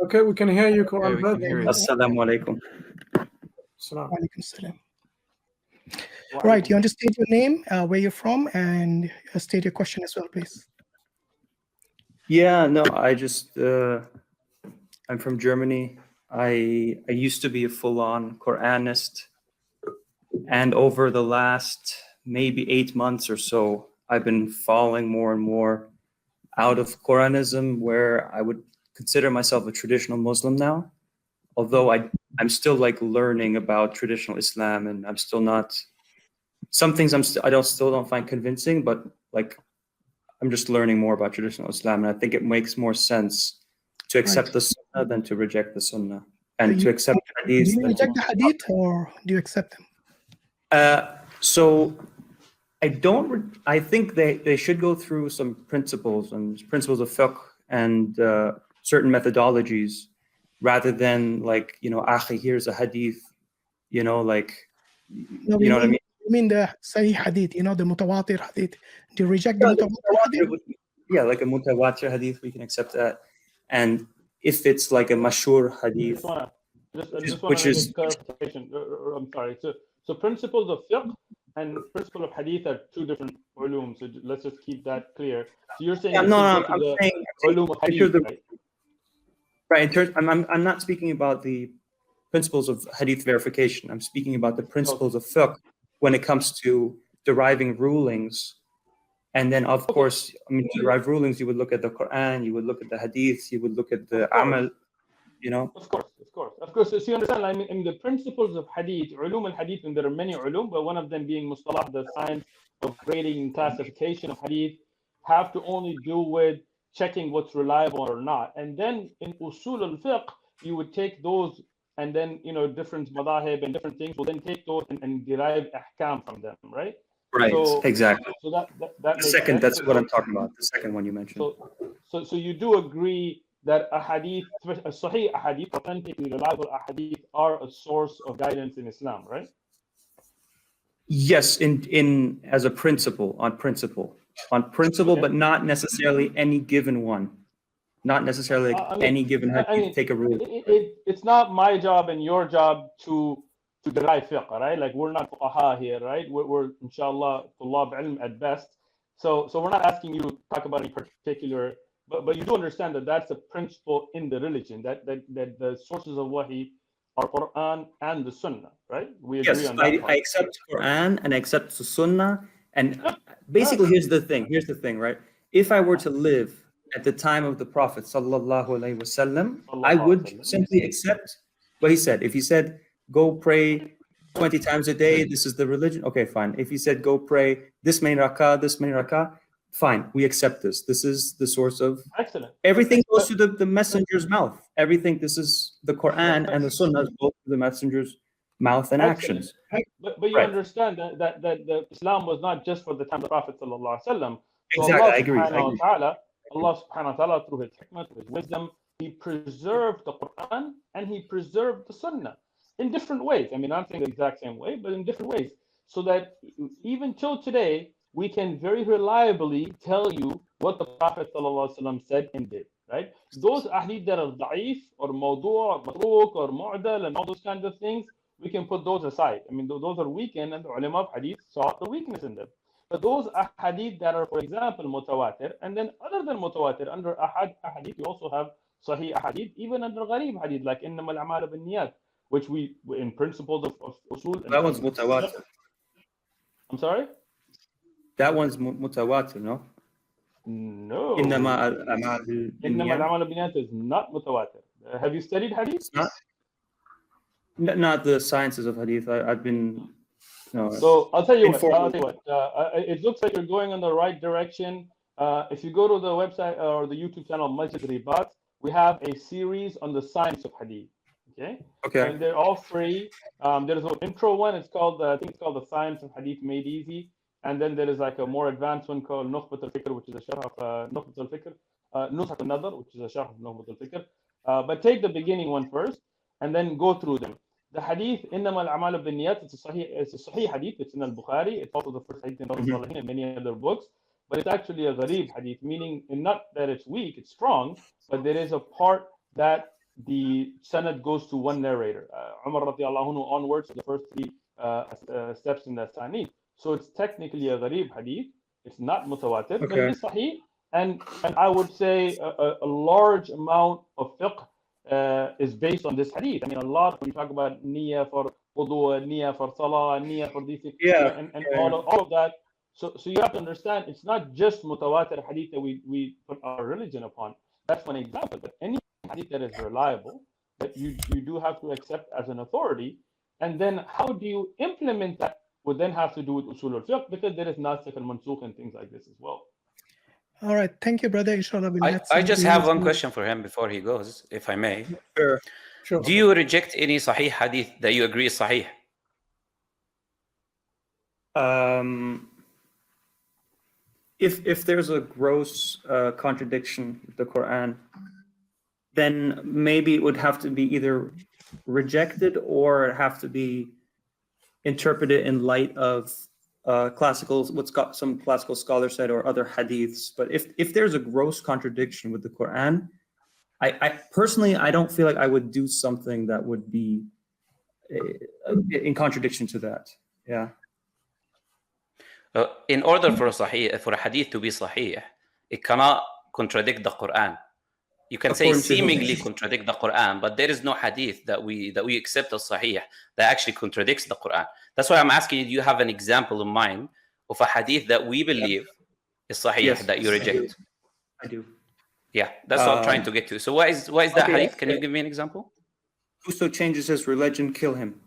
Okay, we can hear you, Yeah, we can hear you. Assalamu alaikum. Salam. Walaikum salam. Right, you want to state your name, where you're from, and state your question as well, please. Yeah, no, I just, I'm from Germany. I used to be a full-on Quranist, and over the last maybe 8 months or so, I've been falling more and more out of Quranism, where I would consider myself a traditional Muslim now, although I'm still like learning about traditional Islam, and I'm still not, some things I still don't find convincing, but like I'm just learning more about traditional Islam, and I think it makes more sense to accept the Sunnah than to reject the Sunnah, and to accept Hadith. Do you reject the Hadith or do you accept them? So I don't. I think they should go through some principles and principles of fiqh and certain methodologies, rather than like, you know, akhi, here's a hadith, you know, like, No, you know what I mean? You mean the Sahih Hadith, you know, the Mutawatir Hadith. Do you reject the Mutawatir Hadith? Yeah, like a mutawatir hadith, we can accept that. And if it's like a mashhur hadith, which is clarification. I'm sorry. So principles of fiqh and principle of hadith are two different ulum. So let's just keep that clear. So you're saying I'm saying ulum of hadith, right? Right. In terms, I'm not speaking about the principles of hadith verification. I'm speaking about the principles of fiqh when it comes to deriving rulings. And then, of course, I mean, to derive rulings, you would look at the Quran, you would look at the hadith, you would look at the amal, you know? Of course. So you understand, I mean, the principles of hadith, ulum al-hadith, and there are many ulum, but one of them being mustalah, the science of grading and classification of hadith, have to only do with checking what's reliable or not. And then in usul al-fiqh, you would take those, and then, you know, different madahib and different things will then take those and derive ahkam from them, right? Right, so, exactly. So that the second, that's what I'm talking about, the second one you mentioned. So you do agree that a hadith, a sahih hadith, authentically reliable hadith, are a source of guidance in Islam, right? Yes, in as a principle, on principle, okay. But not necessarily any given one. Not necessarily like any given hadith, take a rule. It's not my job and your job to derive fiqh, right? Like, we're not fuqaha here, right? We're inshallah tullab ilm at best. So we're not asking you to talk about any particular, but you do understand that that's a principle in the religion, that the sources of wahi are Quran and the Sunnah, right? We agree on that. I accept Quran and I accept the Sunnah. And basically, here's the thing, right? If I were to live at the time of the Prophet sallallahu alaihi wasallam, I would simply accept what he said. If he said, go pray 20 times a day, this is the religion, okay, fine. If he said, go pray this many rakah, fine, we accept this. This is the source of everything goes to the messenger's mouth. Everything, this is the Quran and the Sunnah both to the messenger's mouth and actions. But you understand that the Islam was not just for the time of the Prophet sallallahu alaihi wasallam. So exactly, I agree. Allah subhanahu wa ta'ala, through his hikmah, through his wisdom, he preserved the Quran and he preserved the Sunnah in different ways. I mean, I'm saying the exact same way, but in different ways. So that even till today, we can very reliably tell you what the Prophet ﷺ said and did, right? Those ahadith that are da'if or mawdu' or matruk or mu'dal and all those kinds of things, we can put those aside. I mean, those are weakened, and the ulama of hadith saw the weakness in them. But those ahadith that are, for example, mutawatir, and then other than mutawatir, under ahadith, you also have sahih ahadith, even under gharib hadith, like innama al-a'mal bin-niyat, which we, in principles of usul. That one's mutawatir. I'm sorry? That one's mutawatir, no? No. Innama al-a'mal bin-niyat is not mutawatir. Have you studied hadith? It's not the sciences of hadith. I've been... No, so I'll tell you what. It looks like you're going in the right direction. If you go to the website or the YouTube channel Masjid Ribat, we have a series on the science of hadith. Okay. And they're all free. There's an intro one. It's called I think it's called the Science of Hadith Made Easy. And then there is like a more advanced one called Nukhbat al-Fikr, which is a sharh of Nukhbat al-Fikr. Nushat al-Nadar, which is a sharh of Nukhbat al-Fikr. But take the beginning one first, and then go through them. The hadith, إنما الأعمال بالنيات, it's a sahih hadith. It's in al-Bukhari. It's also the first hadith in Ramadan and many other books. But it's actually a gharib hadith, meaning not that it's weak, it's strong, but there is a part that the sanad goes to one narrator. Umar radiallahu anhu onwards, the first three steps in the sanid. So it's technically a gharib hadith. It's not mutawatir, but it is sahih. And I would say a large amount of fiqh is based on this hadith. I mean, a lot, when you talk about niyyah for wudu, niyyah for salah, niyyah for these things, and all of that. So you have to understand, it's not just mutawatir hadith that we put our religion upon. That's one example. But any hadith that is reliable, that you do have to accept as an authority, and then how do you implement that would then have to do with usul al-fiqh, because there is nasikh and mansukh and things like this as well. All right, thank you, brother. Inshallah, I just have one question for him before he goes, if I may. Sure. Do you reject any sahih hadith that you agree is sahih? If there's a gross contradiction with the Quran, then maybe it would have to be either rejected or have to be interpreted in light of what's got some classical scholars said, or other hadiths. But if there's a gross contradiction with the Quran, I personally, I don't feel like I would do something that would be in contradiction to that. Yeah. In order for a hadith to be sahih, it cannot contradict the Quran. You can say seemingly contradict the Quran, but there is no hadith that we accept as sahih that actually contradicts the Quran. That's why I'm asking you, do you have an example in mind of a hadith that we believe is sahih that you reject? I do. Yeah, that's what I'm trying to get to. So why is that hadith? Can you give me an example? Whoso changes his religion, kill him.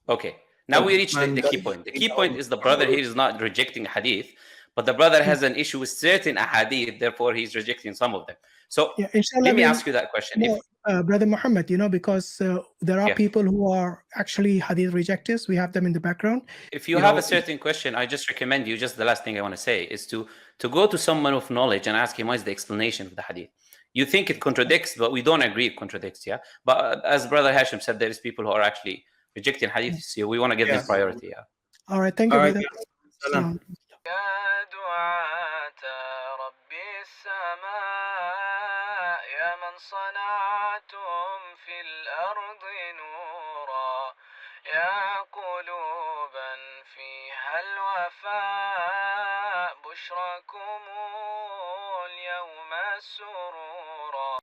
Okay. Now we reach the key point. The key point is the brother here is not rejecting hadith, but the brother has an issue with certain hadith, therefore he's rejecting some of them. So let me ask you that question. Brother Muhammad, because there are people who are actually hadith rejectors. We have them in the background. If you have a certain question, I just recommend you, just the last thing I want to say is to go to someone of knowledge and ask him what is the explanation of the hadith. You think it contradicts, but we don't agree it contradicts, yeah? But as Brother Hashim said, there is people who are actually rejecting hadith, so we want to give them priority, yeah. All right, thank you, brother. صنعتم في الأرض نورا يا قلوبا فيها الوفاء بشركم اليوم السرور